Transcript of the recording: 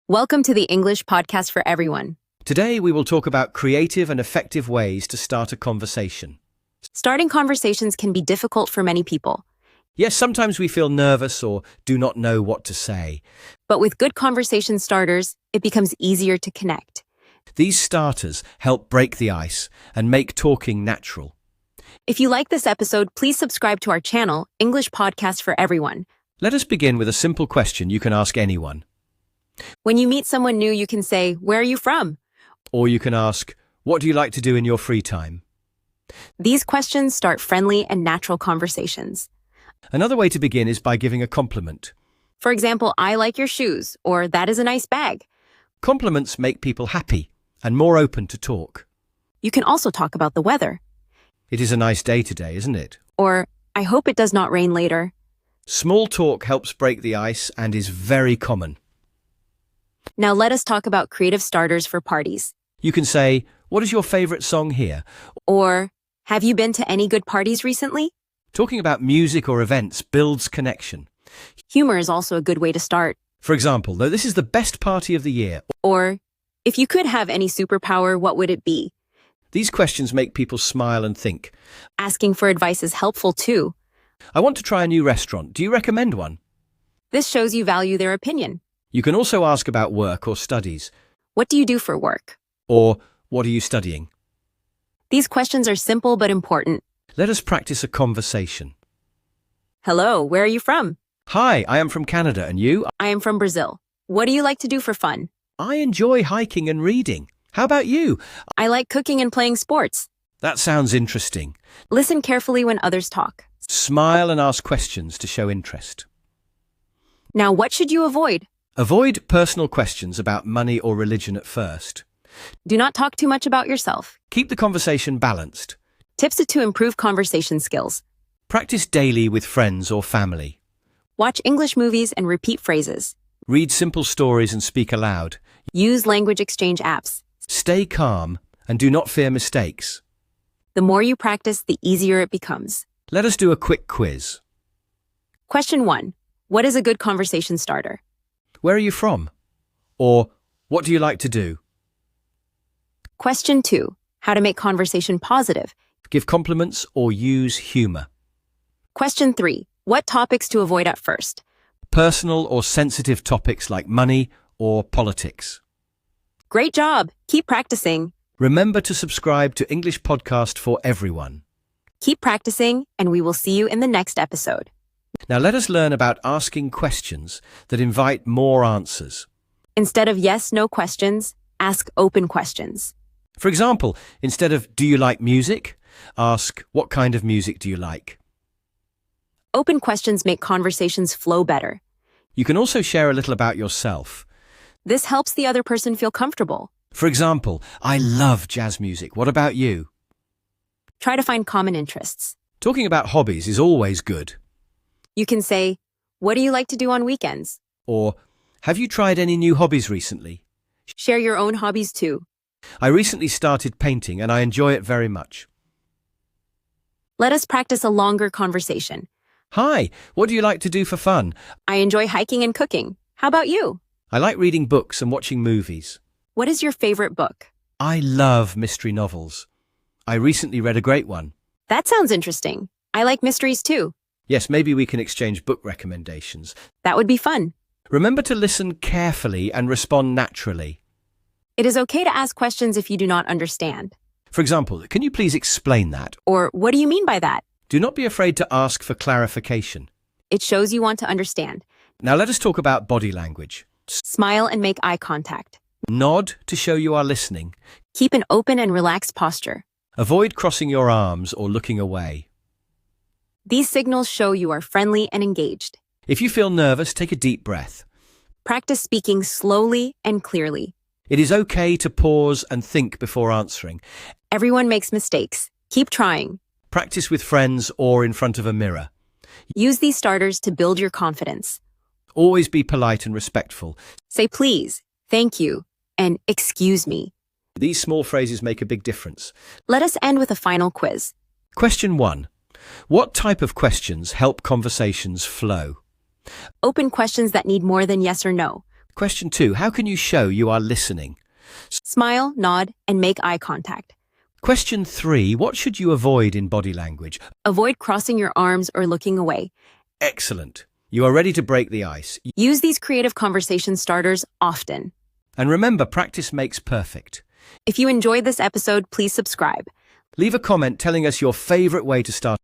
Welcome to the English podcast for everyone. Today we will talk about creative and effective ways to start a conversation. Starting conversations can be difficult for many people, Yes, sometimes we feel nervous or do not know what to say. but with good conversation starters, it becomes easier to connect. These starters help break the ice and make talking natural. If you like this episode, please subscribe to our channel, English Podcast for Everyone. Let us begin with a simple question you can ask anyone. When you meet someone new, you can say, "Where are you from?" Or you can ask, what do you like to do in your free time? These questions start friendly and natural conversations. Another way to begin is by giving a compliment. For example, "I like your shoes," or "That is a nice bag." Compliments make people happy and more open to talk. You can also talk about the weather, It is a nice day today, isn't it? or "I hope it does not rain later." Small talk helps break the ice and is very common. Now let us talk about creative starters for parties. You can say, what is your favorite song here? Or, "Have you been to any good parties recently?" Talking about music or events builds connection. Humor is also a good way to start. For example, though this is the best party of the year, Or, "If you could have any superpower, what would it be?" these questions make people smile and think. Asking for advice is helpful too. I want to try a new restaurant. Do you recommend one? This shows you value their opinion. You can also ask about work or studies. What do you do for work? Or, what are you studying? These questions are simple but important. Let us practice a conversation. Hello, where are you from? Hi, I am from Canada, and you? I am from Brazil. What do you like to do for fun? I enjoy hiking and reading. How about you? I like cooking and playing sports. That sounds interesting. Listen carefully when others talk. Smile and ask questions to show interest. Now, what should you avoid? Avoid personal questions about money or religion at first. Do not talk too much about yourself. Keep the conversation balanced. Tips to improve conversation skills. Practice daily with friends or family. Watch English movies and repeat phrases. Read simple stories and speak aloud. Use language exchange apps. Stay calm and do not fear mistakes. The more you practice, the easier it becomes. Let us do a quick quiz. Question 1. What is a good conversation starter? Where are you from? Or, what do you like to do? Question 2. How to make conversation positive? Give compliments or use humor. Question 3. What topics to avoid at first? Personal or sensitive topics like money or politics. Great job! Keep practicing. Remember to subscribe to English Podcast for Everyone. Keep practicing, and we will see you in the next episode. Now let us learn about asking questions that invite more answers. Instead of yes/no questions, ask open questions. For example, instead of do you like music, ask what kind of music do you like? Open questions make conversations flow better. You can also share a little about yourself. This helps the other person feel comfortable. For example, I love jazz music. What about you? Try to find common interests. Talking about hobbies is always good. You can say, "What do you like to do on weekends?" Or, have you tried any new hobbies recently? Share your own hobbies too. I recently started painting and I enjoy it very much. Let us practice a longer conversation. Hi, what do you like to do for fun? I enjoy hiking and cooking. How about you? I like reading books and watching movies. What is your favorite book? I love mystery novels. I recently read a great one. That sounds interesting. I like mysteries too. Yes, maybe we can exchange book recommendations. That would be fun. Remember to listen carefully and respond naturally. It is okay to ask questions if you do not understand. For example, can you please explain that? Or, "What do you mean by that?" Do not be afraid to ask for clarification. It shows you want to understand. Now let us talk about body language. Smile and make eye contact. Nod to show you are listening. Keep an open and relaxed posture. Avoid crossing your arms or looking away. These signals show you are friendly and engaged. If you feel nervous, take a deep breath. Practice speaking slowly and clearly. It is okay to pause and think before answering. Everyone makes mistakes. Keep trying. Practice with friends or in front of a mirror. Use these starters to build your confidence. Always be polite and respectful. Say please, thank you, and excuse me. These small phrases make a big difference. Let us end with a final quiz. Question 1. What type of questions help conversations flow? Open questions that need more than yes or no. Question 2. How can you show you are listening? Smile, nod, and make eye contact. Question 3. What should you avoid in body language? Avoid crossing your arms or looking away. Excellent. You are ready to break the ice. Use these creative conversation starters often. And remember, practice makes perfect. If you enjoyed this episode, please subscribe. Leave a comment telling us your favorite way to start.